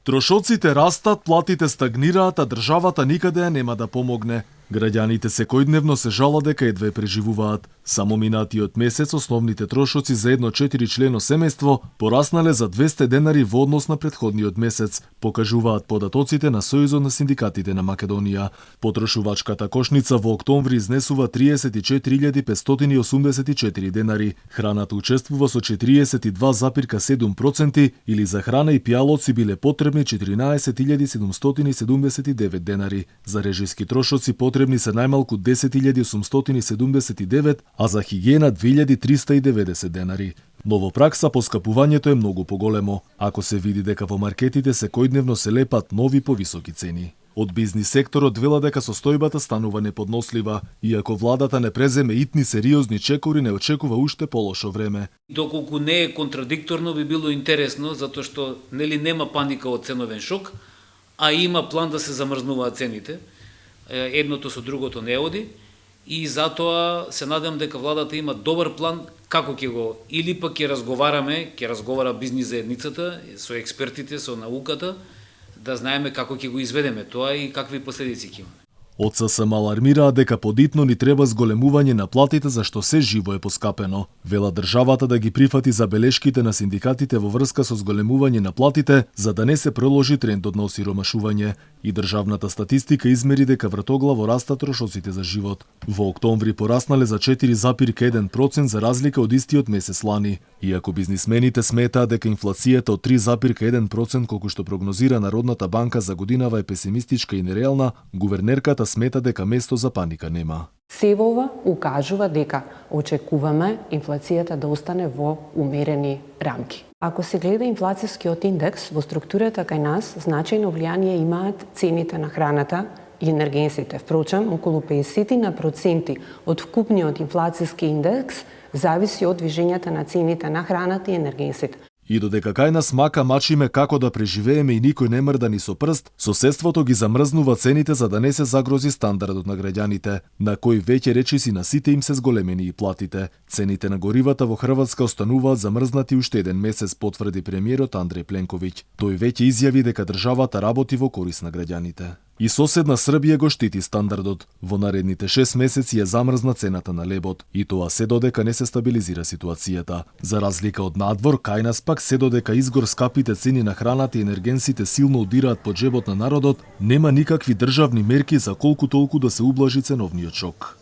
Трошоците растат, платите стагнираат, а државата никаде нема да помогне. Граѓаните секојдневно се жалат дека едва преживуваат. Само минатиот месец основните трошоци за едно 4-члено семејство пораснале за 200 денари во однос на претходниот месец, покажуваат податоците на Сојузот на синдикатите на Македонија. Потрошувачката кошница во октомври изнесува 34.584 денари. Храната учествува со 42,7% или за храна и пијалоци биле потребни 14.779 денари. За режиски трошоци потребни се најмалку 10.879, а за хигиена 2.390 денари. Но во пракса поскапувањето е многу поголемо, ако се види дека во маркетите секојдневно се лепат нови повисоки цени. Од бизнис секторот вела дека состојбата станува неподнослива, иако владата не преземе итни сериозни чекори, не очекува уште полошо време. Доколку не е контрадикторно, би било интересно, затоа што нема паника од ценовен шок, а има план да се замрзнуваат цените. Едното со другото не оди и затоа се надам дека владата има добар план како ќе го или пак ќе разговара бизнис заедницата со експертите, со науката, да знаеме како ќе го изведеме тоа и какви последици ќе имаме. Од ССМ алармираа дека подитно ни треба зголемување на платите зашто се живо е поскапено. Вела државата да ги прифати забелешките на синдикатите во врска со зголемување на платите за да не се продолжи трендот на осиромашување. И државната статистика измери дека вртоглаво растат трошоците за живот. Во октомври пораснале за 4,1% за разлика од истиот месец лани. Иако бизнисмените сметаат дека инфлацијата од 3,1% колку што прогнозира Народната банка за годинава е песимистичка и нереална, гувернерката смета дека место за паника нема. Сево ова укажува дека очекуваме инфлацијата да остане во умерени рамки. Ако се гледа инфлацијскиот индекс во структурата кај нас, значајно влијание имаат цените на храната и енергенсите. Впрочем, околу 50% од вкупниот инфлацијски индекс зависи од движењата на цените на храната и енергенсите. И додека кај нас мака мачиме како да преживееме и никој не мрда ни со прст, соседството ги замрзнува цените за да не се загрози стандардот на граѓаните, на кој веќе речиси на сите им се зголемени и платите. Цените на горивата во Хрватска остануваат замрзнати уште еден месец, потврди премиерот Андреј Пленковиќ. Тој веќе изјави дека државата работи во корис на граѓаните. И соседна Србија го штити стандардот. Во наредните 6 месеци е замрзна цената на лебот, и тоа се додека не се стабилизира ситуацијата. За разлика од надвор, кај нас пак се додека изгор скапите цени на храната и енергенсите силно удираат по џебот на народот, нема никакви државни мерки за колку толку да се ублажи ценовниот шок.